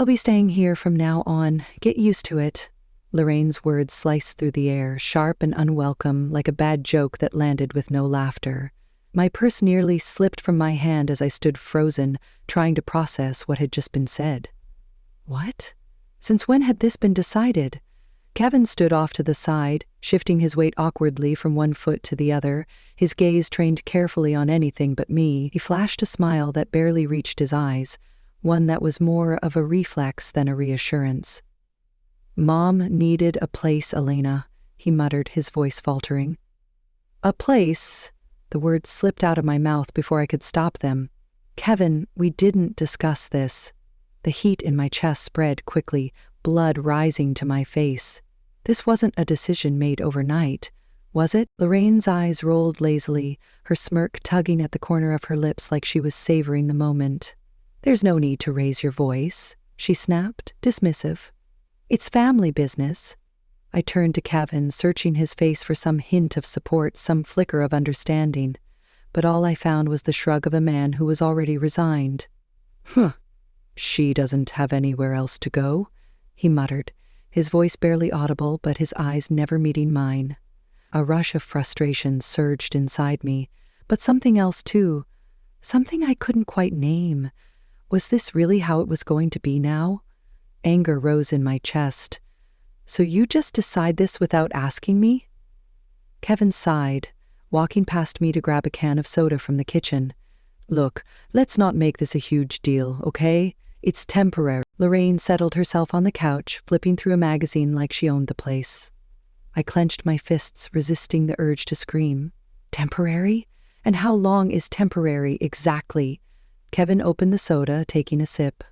I'll be staying here from now on. Get used to it. Lorraine's words sliced through the air, sharp and unwelcome, like a bad joke that landed with no laughter. My purse nearly slipped from my hand as I stood frozen, trying to process what had just been said. What? Since when had this been decided? Kevin stood off to the side, shifting his weight awkwardly from one foot to the other, his gaze trained carefully on anything but me. He flashed a smile that barely reached his eyes, one that was more of a reflex than a reassurance. "Mom needed a place, Elena," he muttered, his voice faltering. "A place?" The words slipped out of my mouth before I could stop them. "Kevin, we didn't discuss this." The heat in my chest spread quickly, blood rising to my face. This wasn't a decision made overnight, was it? Lorraine's eyes rolled lazily, her smirk tugging at the corner of her lips like she was savoring the moment. "There's no need to raise your voice," she snapped, dismissive. "It's family business." I turned to Kevin, searching his face for some hint of support, some flicker of understanding. But all I found was the shrug of a man who was already resigned. "Huh. She doesn't have anywhere else to go," he muttered, his voice barely audible but his eyes never meeting mine. A rush of frustration surged inside me, but something else too, something I couldn't quite name. Was this really how it was going to be now? Anger rose in my chest. "So you just decide this without asking me?" Kevin sighed, walking past me to grab a can of soda from the kitchen. "Look, let's not make this a huge deal, okay? It's temporary." Lorraine settled herself on the couch, flipping through a magazine like she owned the place. I clenched my fists, resisting the urge to scream. Temporary? And how long is temporary exactly? Kevin opened the soda, taking a sip.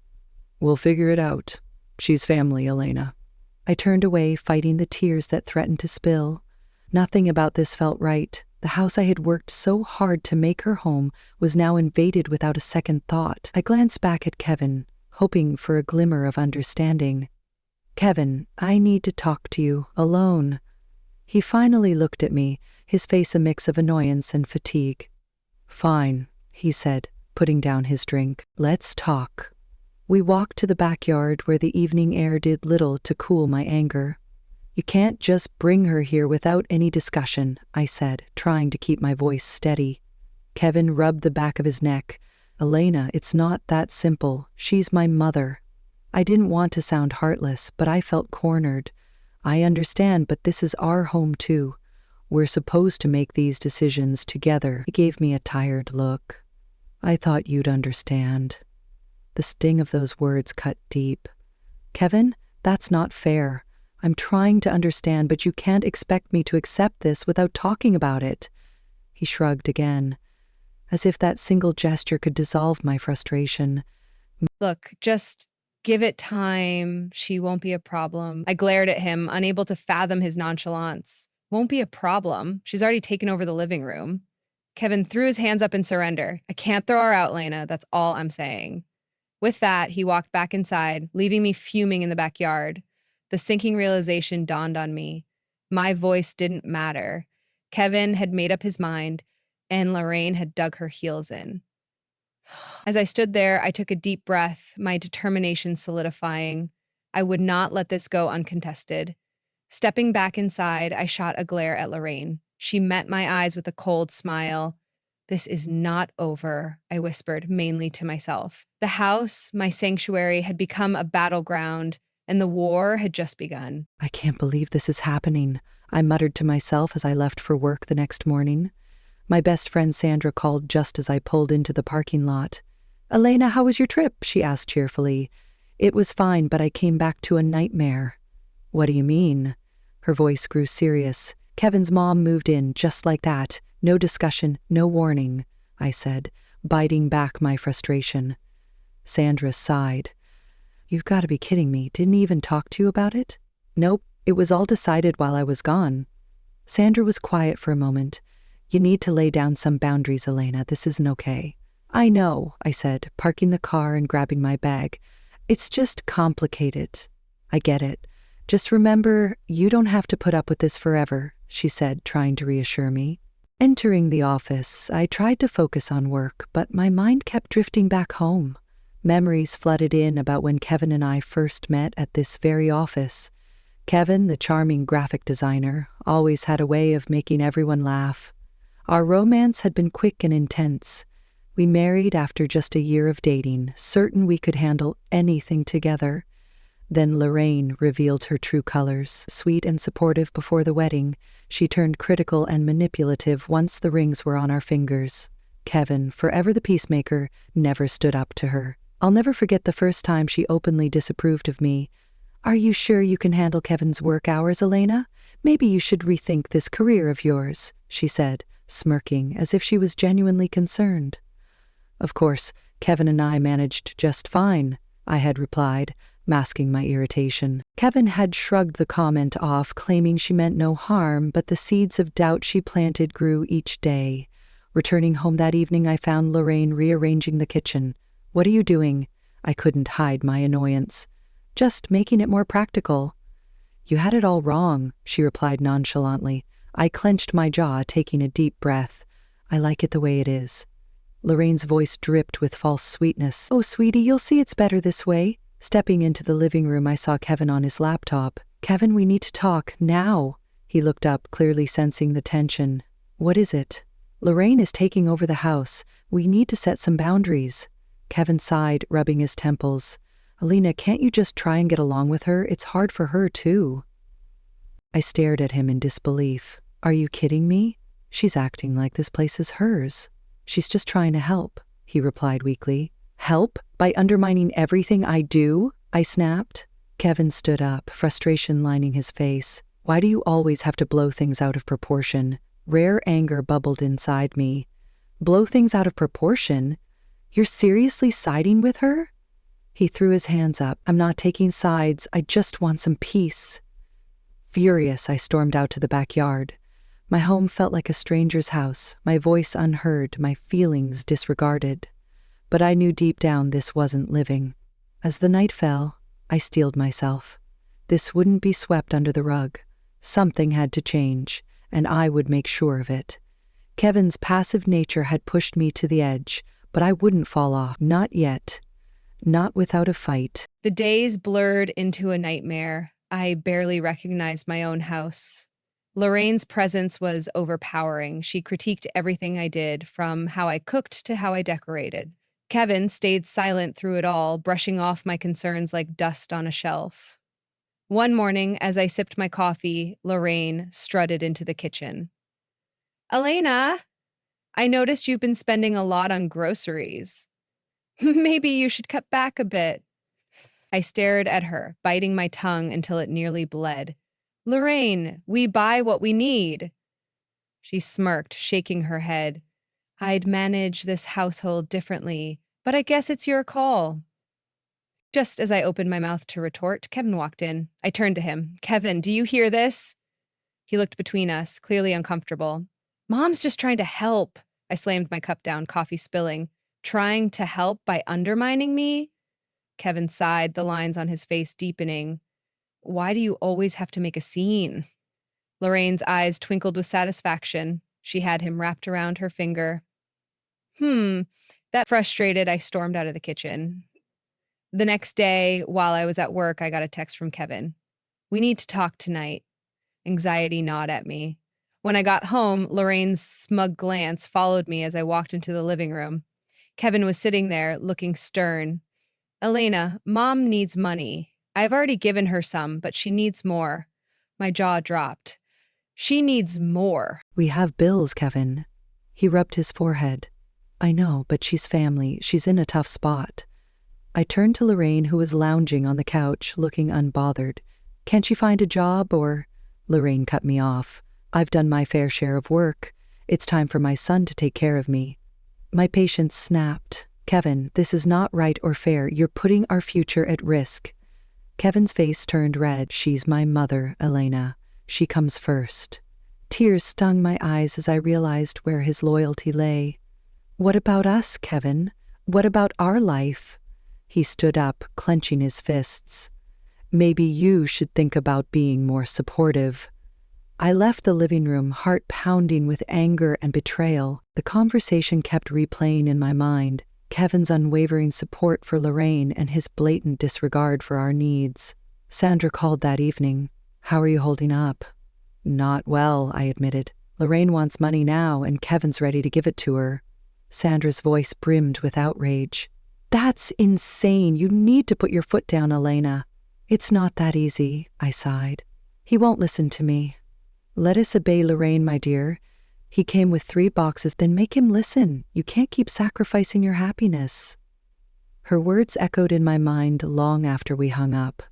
"We'll figure it out. She's family, Elena." I turned away, fighting the tears that threatened to spill. Nothing about this felt right. The house I had worked so hard to make her home was now invaded without a second thought. I glanced back at Kevin, hoping for a glimmer of understanding. "Kevin, I need to talk to you, alone." He finally looked at me, his face a mix of annoyance and fatigue. "Fine," he said, putting down his drink. "Let's talk." We walked to the backyard where the evening air did little to cool my anger. "You can't just bring her here without any discussion," I said, trying to keep my voice steady. Kevin rubbed the back of his neck. "Elena, it's not that simple. She's my mother." I didn't want to sound heartless, but I felt cornered. "I understand, but this is our home too. We're supposed to make these decisions together." He gave me a tired look. "I thought you'd understand." The sting of those words cut deep. "Kevin, that's not fair. I'm trying to understand, but you can't expect me to accept this without talking about it." He shrugged again, as if that single gesture could dissolve my frustration. "Look, just give it time. She won't be a problem." I glared at him, unable to fathom his nonchalance. "Won't be a problem. She's already taken over the living room." Kevin threw his hands up in surrender. "I can't throw her out, Lena. That's all I'm saying." With that, he walked back inside, leaving me fuming in the backyard. The sinking realization dawned on me. My voice didn't matter. Kevin had made up his mind, and Lorraine had dug her heels in. As I stood there, I took a deep breath, my determination solidifying. I would not let this go uncontested. Stepping back inside, I shot a glare at Lorraine. She met my eyes with a cold smile. "This is not over," I whispered, mainly to myself. The house, my sanctuary, had become a battleground, and the war had just begun. "I can't believe this is happening," I muttered to myself as I left for work the next morning. My best friend Sandra called just as I pulled into the parking lot. "Elena, how was your trip?" she asked cheerfully. "It was fine, but I came back to a nightmare." "What do you mean?" Her voice grew serious. "Kevin's mom moved in just like that. No discussion, no warning," I said, biting back my frustration. Sandra sighed. "You've got to be kidding me. Didn't he even talk to you about it?" "Nope, it was all decided while I was gone." Sandra was quiet for a moment. "You need to lay down some boundaries, Elena. This isn't okay." "I know," I said, parking the car and grabbing my bag. "It's just complicated." "I get it. Just remember, you don't have to put up with this forever," she said, trying to reassure me. Entering the office, I tried to focus on work, but my mind kept drifting back home. Memories flooded in about when Kevin and I first met at this very office. Kevin, the charming graphic designer, always had a way of making everyone laugh. Our romance had been quick and intense. We married after just a year of dating, certain we could handle anything together. Then Lorraine revealed her true colors. Sweet and supportive before the wedding, she turned critical and manipulative once the rings were on our fingers. Kevin, forever the peacemaker, never stood up to her. I'll never forget the first time she openly disapproved of me. "Are you sure you can handle Kevin's work hours, Elena? Maybe you should rethink this career of yours," she said, smirking as if she was genuinely concerned. "Of course, Kevin and I managed just fine," I had replied, masking my irritation. Kevin had shrugged the comment off, claiming she meant no harm, but the seeds of doubt she planted grew each day. Returning home that evening, I found Lorraine rearranging the kitchen. "What are you doing?" I couldn't hide my annoyance. "Just making it more practical." "You had it all wrong," she replied nonchalantly. I clenched my jaw, taking a deep breath. "I like it the way it is." Lorraine's voice dripped with false sweetness. "Oh, sweetie, you'll see it's better this way." Stepping into the living room, I saw Kevin on his laptop. "Kevin, we need to talk, now." He looked up, clearly sensing the tension. "What is it?" "Lorraine is taking over the house. We need to set some boundaries." Kevin sighed, rubbing his temples. "Elena, can't you just try and get along with her? It's hard for her, too." I stared at him in disbelief. "Are you kidding me? She's acting like this place is hers." "She's just trying to help," he replied weakly. "Help? By undermining everything I do?" I snapped. Kevin stood up, frustration lining his face. "Why do you always have to blow things out of proportion?" Rare anger bubbled inside me. "Blow things out of proportion? You're seriously siding with her?" He threw his hands up. "I'm not taking sides. I just want some peace." Furious, I stormed out to the backyard. My home felt like a stranger's house, my voice unheard, my feelings disregarded. But I knew deep down this wasn't living. As the night fell, I steeled myself. This wouldn't be swept under the rug. Something had to change, and I would make sure of it. Kevin's passive nature had pushed me to the edge, but I wouldn't fall off. Not yet. Not without a fight. The days blurred into a nightmare. I barely recognized my own house. Lorraine's presence was overpowering. She critiqued everything I did, from how I cooked to how I decorated. Kevin stayed silent through it all, brushing off my concerns like dust on a shelf. One morning, as I sipped my coffee, Lorraine strutted into the kitchen. "Elena, I noticed you've been spending a lot on groceries. Maybe you should cut back a bit." I stared at her, biting my tongue until it nearly bled. "Lorraine, we buy what we need." She smirked, shaking her head. "I'd manage this household differently, but I guess it's your call." Just as I opened my mouth to retort, Kevin walked in. I turned to him. "Kevin, do you hear this?" He looked between us, clearly uncomfortable. "Mom's just trying to help." I slammed my cup down, coffee spilling. "Trying to help by undermining me?" Kevin sighed, the lines on his face deepening. "Why do you always have to make a scene?" Lorraine's eyes twinkled with satisfaction. She had him wrapped around her finger. That frustrated, I stormed out of the kitchen. The next day, while I was at work, I got a text from Kevin. "We need to talk tonight." Anxiety gnawed at me. When I got home, Lorraine's smug glance followed me as I walked into the living room. Kevin was sitting there, looking stern. "Elena, Mom needs money. I've already given her some, but she needs more." My jaw dropped. "She needs more." "We have bills, Kevin." He rubbed his forehead. "I know, but she's family. She's in a tough spot." I turned to Lorraine, who was lounging on the couch, looking unbothered. "Can't you find a job, or—" Lorraine cut me off. "I've done my fair share of work. It's time for my son to take care of me." My patience snapped. "Kevin, this is not right or fair. You're putting our future at risk." Kevin's face turned red. "She's my mother, Elena. She comes first." Tears stung my eyes as I realized where his loyalty lay. "What about us, Kevin? What about our life?" He stood up, clenching his fists. "Maybe you should think about being more supportive." I left the living room, heart pounding with anger and betrayal. The conversation kept replaying in my mind. Kevin's unwavering support for Lorraine and his blatant disregard for our needs. Sandra called that evening. "How are you holding up?" "Not well," I admitted. "Lorraine wants money now, and Kevin's ready to give it to her." Sandra's voice brimmed with outrage. "That's insane. You need to put your foot down, Elena." "It's not that easy," I sighed. "He won't listen to me." "Let us obey Lorraine, my dear. He came with 3 boxes, then make him listen. You can't keep sacrificing your happiness." Her words echoed in my mind long after we hung up.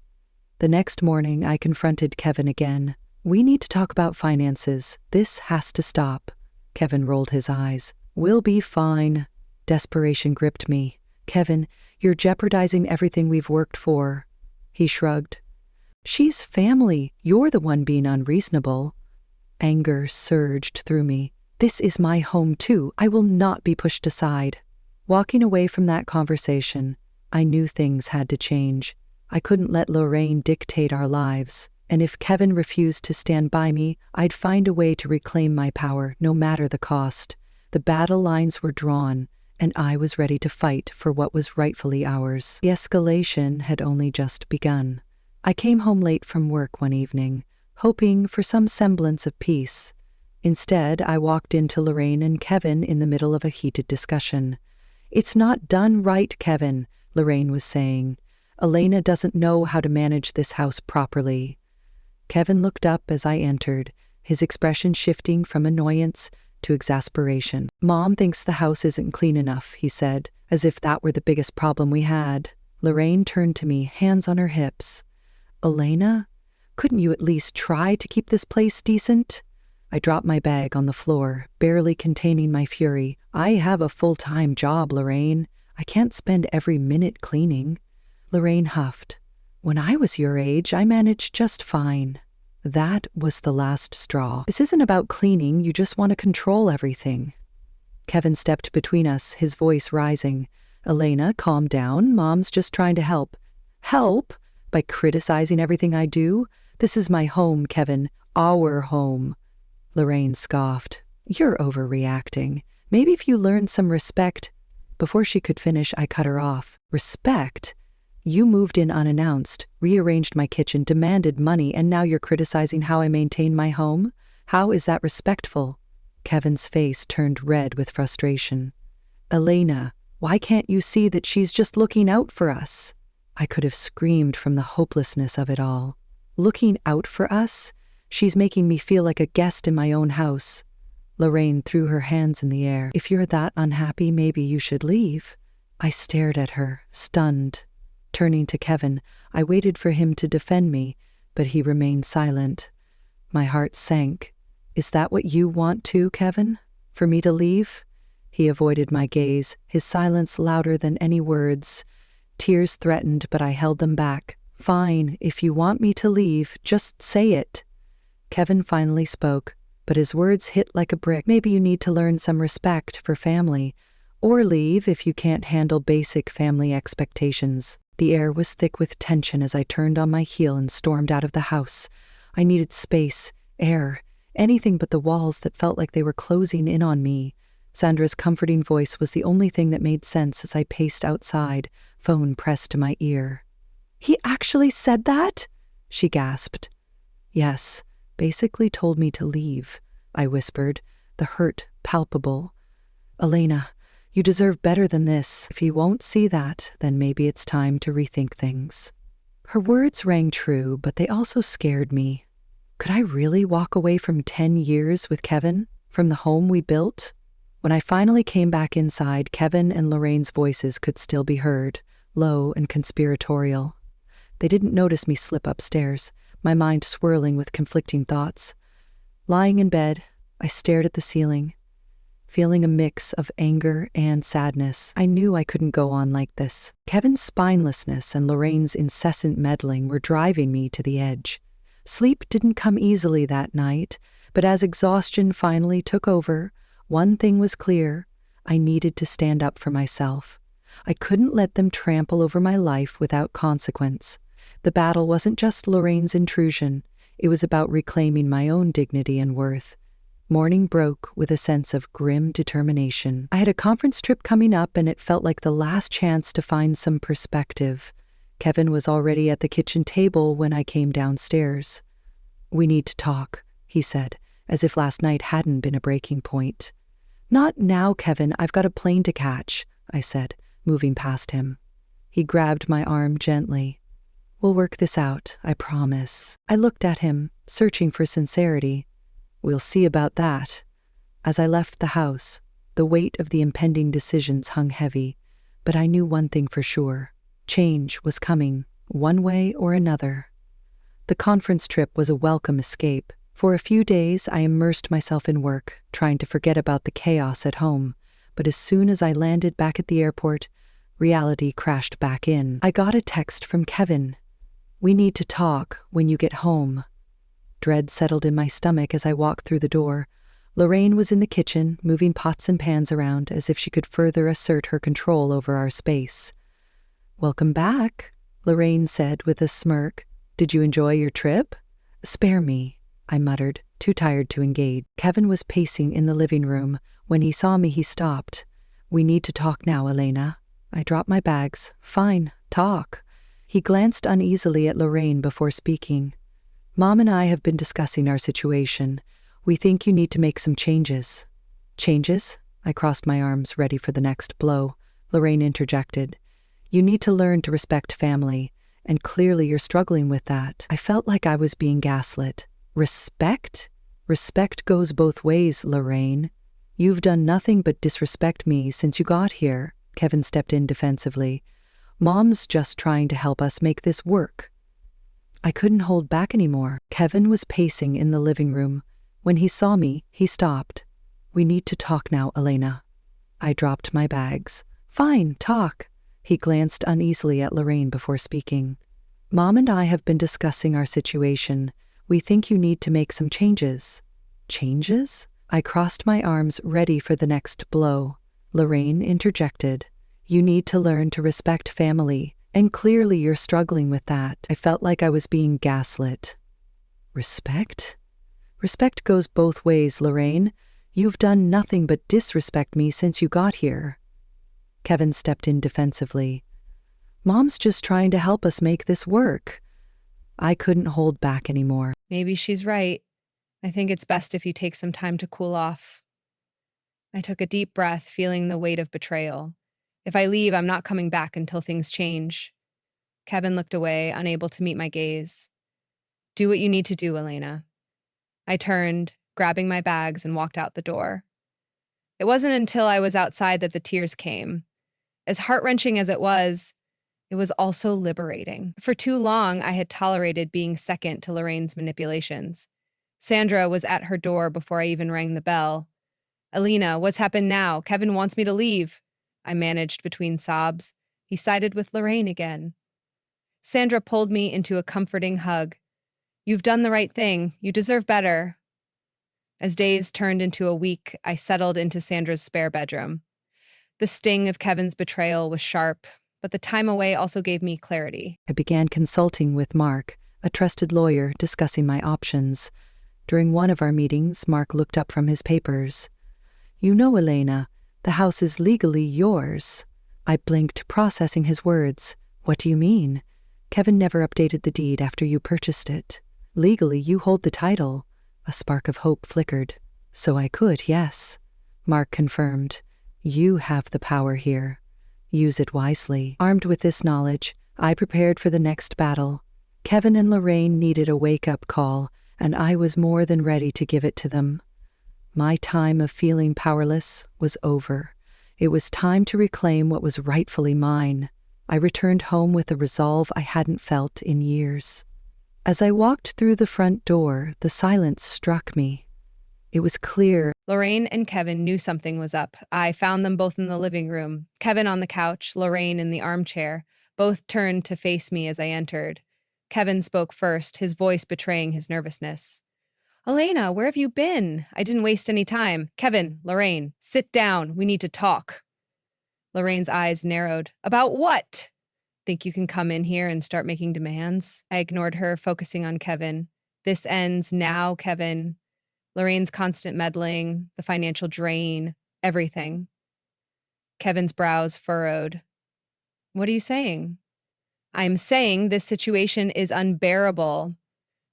The next morning, I confronted Kevin again. "We need to talk about finances. This has to stop." Kevin rolled his eyes. "We'll be fine." Desperation gripped me. "Kevin, you're jeopardizing everything we've worked for." He shrugged. "She's family. You're the one being unreasonable." Anger surged through me. "This is my home too. I will not be pushed aside." Walking away from that conversation, I knew things had to change. I couldn't let Lorraine dictate our lives. And if Kevin refused to stand by me, I'd find a way to reclaim my power, no matter the cost. The battle lines were drawn, and I was ready to fight for what was rightfully ours. The escalation had only just begun. I came home late from work one evening, hoping for some semblance of peace. Instead, I walked into Lorraine and Kevin in the middle of a heated discussion. "It's not done right, Kevin," Lorraine was saying. "Elena doesn't know how to manage this house properly." Kevin looked up as I entered, his expression shifting from annoyance to exasperation. "Mom thinks the house isn't clean enough," he said, as if that were the biggest problem we had. Lorraine turned to me, hands on her hips. "Elena, couldn't you at least try to keep this place decent?" I dropped my bag on the floor, barely containing my fury. "I have a full-time job, Lorraine. I can't spend every minute cleaning." Lorraine huffed. "When I was your age, I managed just fine." That was the last straw. "This isn't about cleaning, you just want to control everything." Kevin stepped between us, his voice rising. "Elena, calm down. Mom's just trying to help." "Help? By criticizing everything I do? This is my home, Kevin. Our home." Lorraine scoffed. "You're overreacting. Maybe if you learned some respect—" Before she could finish, I cut her off. "Respect? You moved in unannounced, rearranged my kitchen, demanded money, and now you're criticizing how I maintain my home? How is that respectful?" Kevin's face turned red with frustration. "Elena, why can't you see that she's just looking out for us?" I could have screamed from the hopelessness of it all. "Looking out for us? She's making me feel like a guest in my own house." Lorraine threw her hands in the air. "If you're that unhappy, maybe you should leave." I stared at her, stunned. Turning to Kevin, I waited for him to defend me, but he remained silent. My heart sank. "Is that what you want too, Kevin? For me to leave?" He avoided my gaze, his silence louder than any words. Tears threatened, but I held them back. "Fine, if you want me to leave, just say it." Kevin finally spoke, but his words hit like a brick. "Maybe you need to learn some respect for family, or leave if you can't handle basic family expectations." The air was thick with tension as I turned on my heel and stormed out of the house. I needed space, air, anything but the walls that felt like they were closing in on me. Sandra's comforting voice was the only thing that made sense as I paced outside, phone pressed to my ear. "He actually said that?" she gasped. "Yes, basically told me to leave," I whispered, the hurt palpable. "Elena, you deserve better than this. If he won't see that, then maybe it's time to rethink things." Her words rang true, but they also scared me. Could I really walk away from 10 years with Kevin, from the home we built? When I finally came back inside, Kevin and Lorraine's voices could still be heard, low and conspiratorial. They didn't notice me slip upstairs, my mind swirling with conflicting thoughts. Lying in bed, I stared at the ceiling, feeling a mix of anger and sadness. I knew I couldn't go on like this. Kevin's spinelessness and Lorraine's incessant meddling were driving me to the edge. Sleep didn't come easily that night, but as exhaustion finally took over, one thing was clear: I needed to stand up for myself. I couldn't let them trample over my life without consequence. The battle wasn't just Lorraine's intrusion. It was about reclaiming my own dignity and worth. Morning broke with a sense of grim determination. I had a conference trip coming up and it felt like the last chance to find some perspective. Kevin was already at the kitchen table when I came downstairs. "We need to talk," he said, as if last night hadn't been a breaking point. "Not now, Kevin, I've got a plane to catch," I said, moving past him. He grabbed my arm gently. "We'll work this out, I promise." I looked at him, searching for sincerity. "We'll see about that." As I left the house, the weight of the impending decisions hung heavy, but I knew one thing for sure. Change was coming, one way or another. The conference trip was a welcome escape. For a few days, I immersed myself in work, trying to forget about the chaos at home. But as soon as I landed back at the airport, reality crashed back in. I got a text from Kevin. "We need to talk when you get home." Dread settled in my stomach as I walked through the door. Lorraine was in the kitchen, moving pots and pans around as if she could further assert her control over our space. "Welcome back," Lorraine said with a smirk. "Did you enjoy your trip?" "Spare me," I muttered, too tired to engage. Kevin was pacing in the living room. When he saw me, he stopped. "We need to talk now, Elena." I dropped my bags. "Fine, talk." He glanced uneasily at Lorraine before speaking. "Mom and I have been discussing our situation. We think you need to make some changes." "Changes?" I crossed my arms, ready for the next blow. Lorraine interjected. "You need to learn to respect family, and clearly you're struggling with that." I felt like I was being gaslit. "Respect? Respect goes both ways, Lorraine. You've done nothing but disrespect me since you got here." Kevin stepped in defensively. "Mom's just trying to help us make this work." I couldn't hold back anymore. Kevin was pacing in the living room. When he saw me, he stopped. "We need to talk now, Elena." I dropped my bags. "Fine, talk." He glanced uneasily at Lorraine before speaking. "Mom and I have been discussing our situation. We think you need to make some changes." "Changes?" I crossed my arms, ready for the next blow. Lorraine interjected. "You need to learn to respect family, and clearly you're struggling with that." I felt like I was being gaslit. "Respect? Respect goes both ways, Lorraine. You've done nothing but disrespect me since you got here." Kevin stepped in defensively. "Mom's just trying to help us make this work." I couldn't hold back anymore. Maybe she's right. I think it's best if you take some time to cool off. I took a deep breath, feeling the weight of betrayal. If I leave, I'm not coming back until things change. Kevin looked away, unable to meet my gaze. "Do what you need to do, Elena." I turned, grabbing my bags, and walked out the door. It wasn't until I was outside that the tears came. As heart-wrenching as it was also liberating. For too long, I had tolerated being second to Lorraine's manipulations. Sandra was at her door before I even rang the bell. "Elena, what's happened now? Kevin wants me to leave." I managed between sobs. He sided with Lorraine again. Sandra pulled me into a comforting hug. "You've done the right thing. You deserve better." As days turned into a week, I settled into Sandra's spare bedroom. The sting of Kevin's betrayal was sharp, but the time away also gave me clarity. I began consulting with Mark, a trusted lawyer, discussing my options. During one of our meetings, Mark looked up from his papers. "You know, Elena, the house is legally yours." I blinked, processing his words. "What do you mean?" "Kevin never updated the deed after you purchased it. Legally, you hold the title." A spark of hope flickered. "So I could, yes." Mark confirmed. "You have the power here. Use it wisely." Armed with this knowledge, I prepared for the next battle. Kevin and Lorraine needed a wake-up call, and I was more than ready to give it to them. My time of feeling powerless was over. It was time to reclaim what was rightfully mine. I returned home with a resolve I hadn't felt in years. As I walked through the front door, the silence struck me. It was clear. Lorraine and Kevin knew something was up. I found them both in the living room, Kevin on the couch, Lorraine in the armchair. Both turned to face me as I entered. Kevin spoke first, his voice betraying his nervousness. "Elena, where have you been? I didn't waste any time." "Kevin, Lorraine, sit down. We need to talk." Lorraine's eyes narrowed. "About what?" "Think you can come in here and start making demands?" I ignored her, focusing on Kevin. "This ends now, Kevin. Lorraine's constant meddling, the financial drain, everything. Kevin's brows furrowed. What are you saying? I'm saying this situation is unbearable.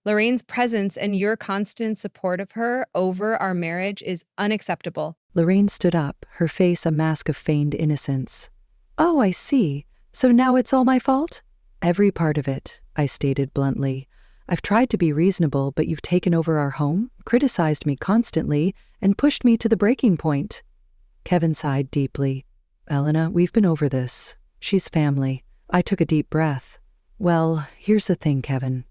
Lorraine's presence and your constant support of her over our marriage is unacceptable. Lorraine stood up, her face a mask of feigned innocence. Oh, I see. So now it's all my fault? Every part of it, I stated bluntly. I've tried to be reasonable, but you've taken over our home, criticized me constantly, and pushed me to the breaking point. Kevin sighed deeply. Elena, we've been over this. She's family. I took a deep breath. Well, here's the thing, Kevin.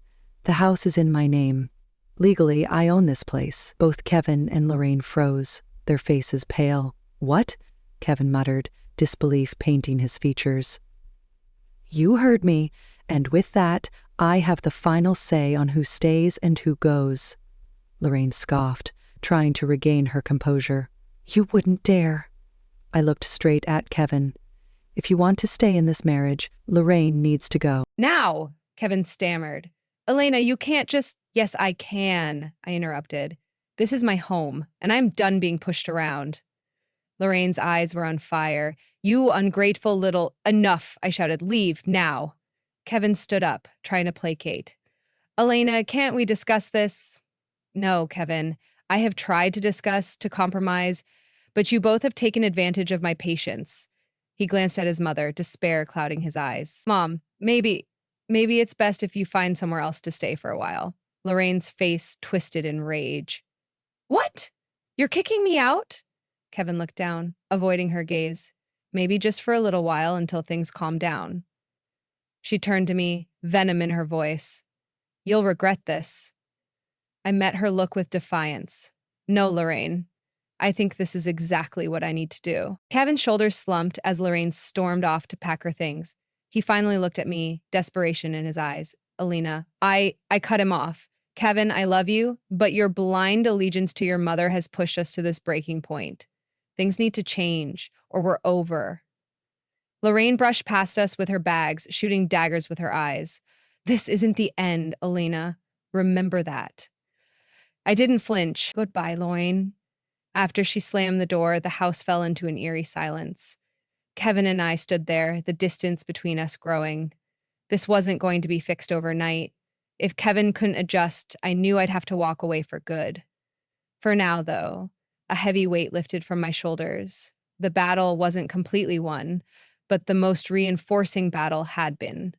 The house is in my name. Legally, I own this place. Both Kevin and Lorraine froze, their faces pale. What? Kevin muttered, disbelief painting his features. You heard me, and with that, I have the final say on who stays and who goes. Lorraine scoffed, trying to regain her composure. You wouldn't dare. I looked straight at Kevin. If you want to stay in this marriage, Lorraine needs to go. Now, Kevin stammered. Elena, you can't just— Yes, I can, I interrupted. This is my home, and I'm done being pushed around. Lorraine's eyes were on fire. You ungrateful little— Enough, I shouted. Leave, now. Kevin stood up, trying to placate. Elena, can't we discuss this? No, Kevin. I have tried to discuss, to compromise, but you both have taken advantage of my patience. He glanced at his mother, despair clouding his eyes. Mom, maybe it's best if you find somewhere else to stay for a while. Lorraine's face twisted in rage. What? You're kicking me out? Kevin looked down, avoiding her gaze. Maybe just for a little while until things calm down. She turned to me, venom in her voice. You'll regret this. I met her look with defiance. No, Lorraine. I think this is exactly what I need to do. Kevin's shoulders slumped as Lorraine stormed off to pack her things. He finally looked at me, desperation in his eyes. Elena, I cut him off. Kevin, I love you, but your blind allegiance to your mother has pushed us to this breaking point. Things need to change, or we're over. Lorraine brushed past us with her bags, shooting daggers with her eyes. This isn't the end, Elena. Remember that. I didn't flinch. Goodbye, Lorraine. After she slammed the door, the house fell into an eerie silence. Kevin and I stood there, the distance between us growing. This wasn't going to be fixed overnight. If Kevin couldn't adjust, I knew I'd have to walk away for good. For now, though, a heavy weight lifted from my shoulders. The battle wasn't completely won, but the most reinforcing battle had been.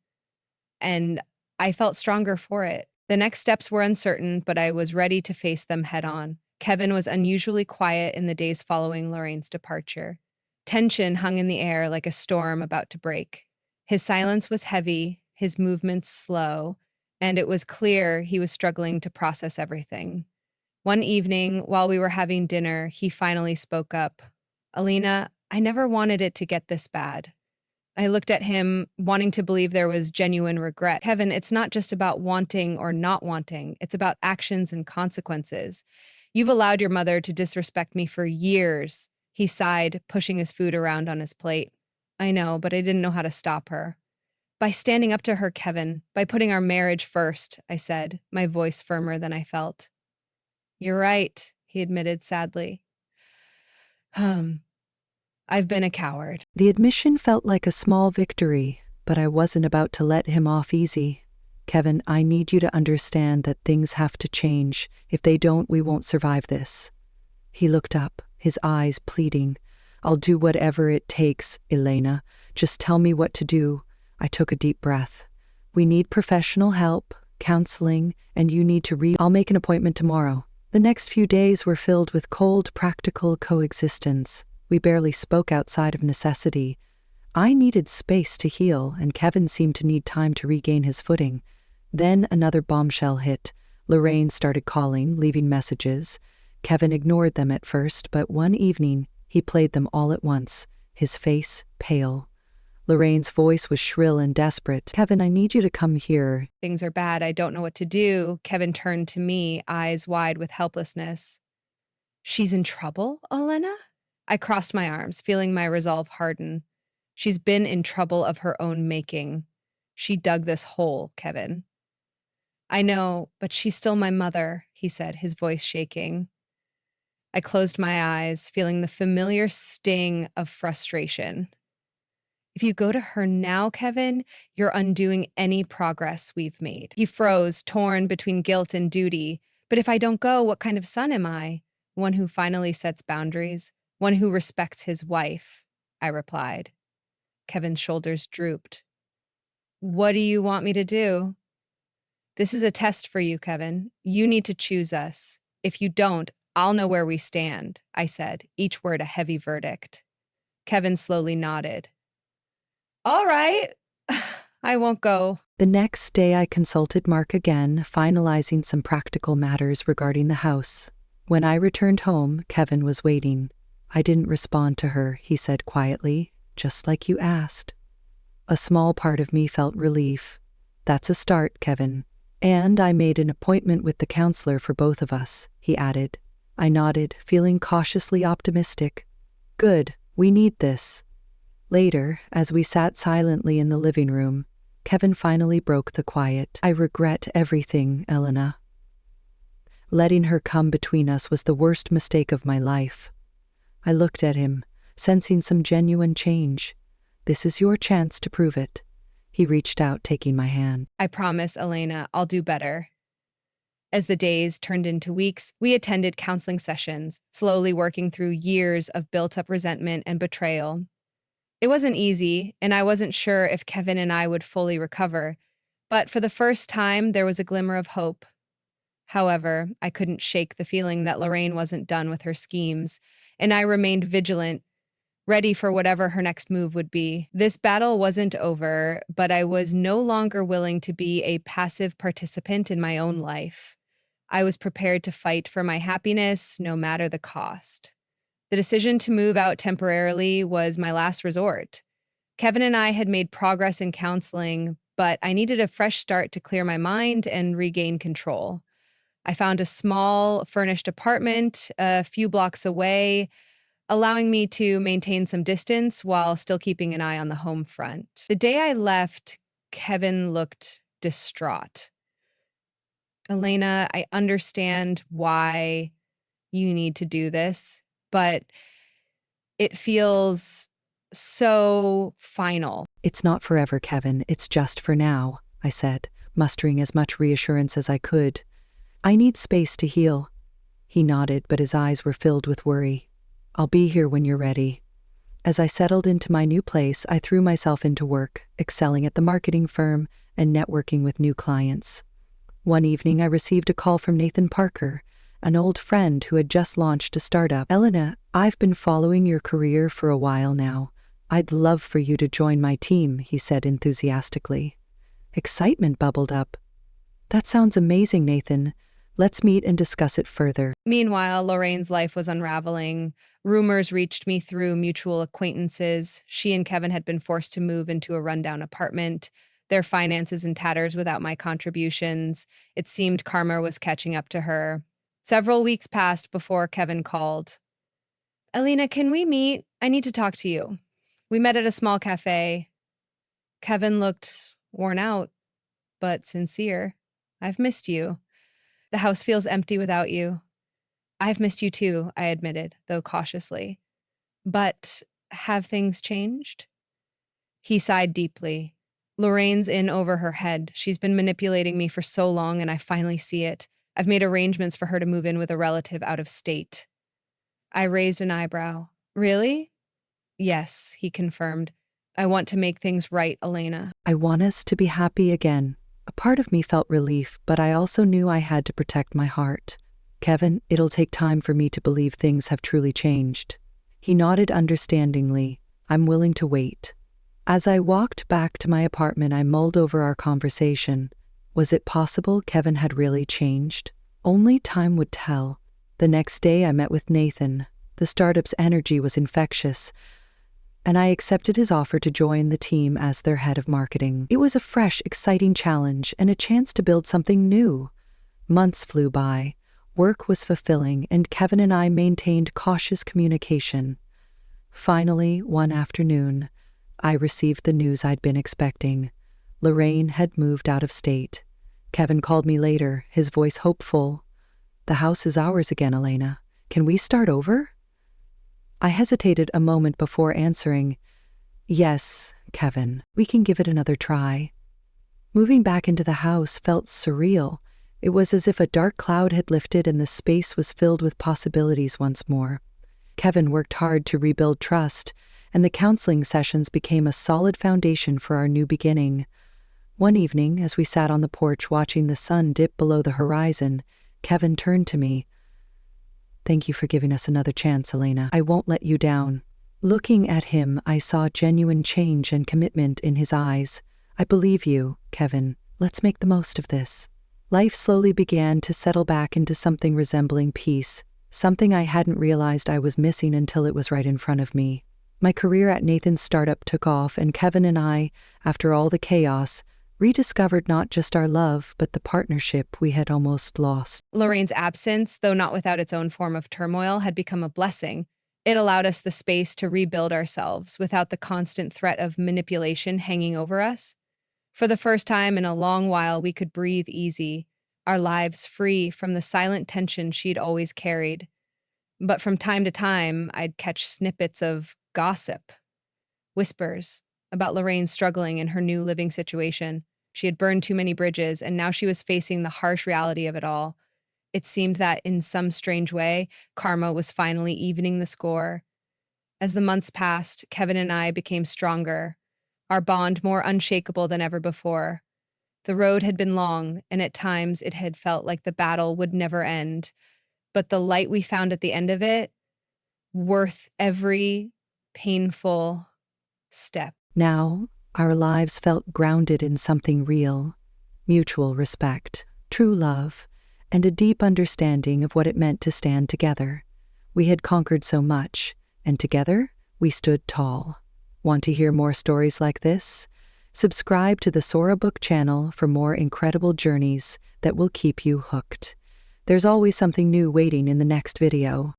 And I felt stronger for it. The next steps were uncertain, but I was ready to face them head on. Kevin was unusually quiet in the days following Lorraine's departure. Tension hung in the air like a storm about to break. His silence was heavy, his movements slow, and it was clear he was struggling to process everything. One evening, while we were having dinner, he finally spoke up. Alina, I never wanted it to get this bad. I looked at him, wanting to believe there was genuine regret. Kevin, it's not just about wanting or not wanting. It's about actions and consequences. You've allowed your mother to disrespect me for years. He sighed, pushing his food around on his plate. I know, but I didn't know how to stop her. By standing up to her, Kevin, by putting our marriage first, I said, my voice firmer than I felt. You're right, he admitted sadly. I've been a coward. The admission felt like a small victory, but I wasn't about to let him off easy. Kevin, I need you to understand that things have to change. If they don't, we won't survive this. He looked up, his eyes pleading. I'll do whatever it takes, Elena. Just tell me what to do. I took a deep breath. We need professional help, counseling, and you need to I'll make an appointment tomorrow. The next few days were filled with cold, practical coexistence. We barely spoke outside of necessity. I needed space to heal, and Kevin seemed to need time to regain his footing. Then another bombshell hit. Lorraine started calling, leaving messages. Kevin ignored them at first, but one evening, he played them all at once, his face pale. Lorraine's voice was shrill and desperate. Kevin, I need you to come here. Things are bad. I don't know what to do. Kevin turned to me, eyes wide with helplessness. She's in trouble, Elena? I crossed my arms, feeling my resolve harden. She's been in trouble of her own making. She dug this hole, Kevin. I know, but she's still my mother, he said, his voice shaking. I closed my eyes, feeling the familiar sting of frustration. If you go to her now, Kevin, you're undoing any progress we've made. He froze, torn between guilt and duty. But if I don't go, what kind of son am I? One who finally sets boundaries, one who respects his wife, I replied. Kevin's shoulders drooped. What do you want me to do? This is a test for you, Kevin. You need to choose us. If you don't, I'll know where we stand, I said, each word a heavy verdict. Kevin slowly nodded. All right, I won't go. The next day I consulted Mark again, finalizing some practical matters regarding the house. When I returned home, Kevin was waiting. I didn't respond to her, he said quietly, just like you asked. A small part of me felt relief. That's a start, Kevin. And I made an appointment with the counselor for both of us, he added. I nodded, feeling cautiously optimistic. Good, we need this. Later, as we sat silently in the living room, Kevin finally broke the quiet. I regret everything, Elena. Letting her come between us was the worst mistake of my life. I looked at him, sensing some genuine change. This is your chance to prove it. He reached out, taking my hand. I promise, Elena, I'll do better. As the days turned into weeks, we attended counseling sessions, slowly working through years of built-up resentment and betrayal. It wasn't easy, and I wasn't sure if Kevin and I would fully recover, but for the first time, there was a glimmer of hope. However, I couldn't shake the feeling that Lorraine wasn't done with her schemes, and I remained vigilant, ready for whatever her next move would be. This battle wasn't over, but I was no longer willing to be a passive participant in my own life. I was prepared to fight for my happiness, no matter the cost. The decision to move out temporarily was my last resort. Kevin and I had made progress in counseling, but I needed a fresh start to clear my mind and regain control. I found a small, furnished apartment a few blocks away, allowing me to maintain some distance while still keeping an eye on the home front. The day I left, Kevin looked distraught. Elena, I understand why you need to do this, but it feels so final. It's not forever, Kevin. It's just for now, I said, mustering as much reassurance as I could. I need space to heal. He nodded, but his eyes were filled with worry. I'll be here when you're ready. As I settled into my new place, I threw myself into work, excelling at the marketing firm and networking with new clients. One evening, I received a call from Nathan Parker, an old friend who had just launched a startup. Elena, I've been following your career for a while now. I'd love for you to join my team, he said enthusiastically. Excitement bubbled up. That sounds amazing, Nathan. Let's meet and discuss it further. Meanwhile, Lorraine's life was unraveling. Rumors reached me through mutual acquaintances. She and Kevin had been forced to move into a rundown apartment, their finances in tatters without my contributions. It seemed karma was catching up to her. Several weeks passed before Kevin called. Elena, can we meet? I need to talk to you. We met at a small cafe. Kevin looked worn out, but sincere. I've missed you. The house feels empty without you. I've missed you too, I admitted, though cautiously. But have things changed? He sighed deeply. Lorraine's in over her head. She's been manipulating me for so long, and I finally see it. I've made arrangements for her to move in with a relative out of state. I raised an eyebrow. Really? Yes, he confirmed. I want to make things right, Elena. I want us to be happy again. A part of me felt relief, but I also knew I had to protect my heart. Kevin, it'll take time for me to believe things have truly changed. He nodded understandingly. I'm willing to wait. As I walked back to my apartment, I mulled over our conversation. Was it possible Kevin had really changed? Only time would tell. The next day I met with Nathan. The startup's energy was infectious, and I accepted his offer to join the team as their head of marketing. It was a fresh, exciting challenge and a chance to build something new. Months flew by. Work was fulfilling, and Kevin and I maintained cautious communication. Finally, one afternoon, I received the news I'd been expecting. Lorraine had moved out of state. Kevin called me later, his voice hopeful. The house is ours again, Elena. Can we start over? I hesitated a moment before answering, Yes, Kevin, we can give it another try. Moving back into the house felt surreal. It was as if a dark cloud had lifted and the space was filled with possibilities once more. Kevin worked hard to rebuild trust, and the counseling sessions became a solid foundation for our new beginning. One evening, as we sat on the porch watching the sun dip below the horizon, Kevin turned to me. Thank you for giving us another chance, Elena. I won't let you down. Looking at him, I saw genuine change and commitment in his eyes. I believe you, Kevin. Let's make the most of this. Life slowly began to settle back into something resembling peace, something I hadn't realized I was missing until it was right in front of me. My career at Nathan's startup took off, and Kevin and I, after all the chaos, rediscovered not just our love, but the partnership we had almost lost. Lorraine's absence, though not without its own form of turmoil, had become a blessing. It allowed us the space to rebuild ourselves without the constant threat of manipulation hanging over us. For the first time in a long while, we could breathe easy, our lives free from the silent tension she'd always carried. But from time to time, I'd catch snippets of gossip, whispers about Lorraine struggling in her new living situation. She had burned too many bridges, and now she was facing the harsh reality of it all. It seemed that, in some strange way, karma was finally evening the score. As the months passed, Kevin and I became stronger, our bond more unshakable than ever before. The road had been long, and at times it had felt like the battle would never end. But the light we found at the end of it, worth every painful step. Now, our lives felt grounded in something real, mutual respect, true love, and a deep understanding of what it meant to stand together. We had conquered so much, and together, we stood tall. Want to hear more stories like this? Subscribe to the SoraBook channel for more incredible journeys that will keep you hooked. There's always something new waiting in the next video.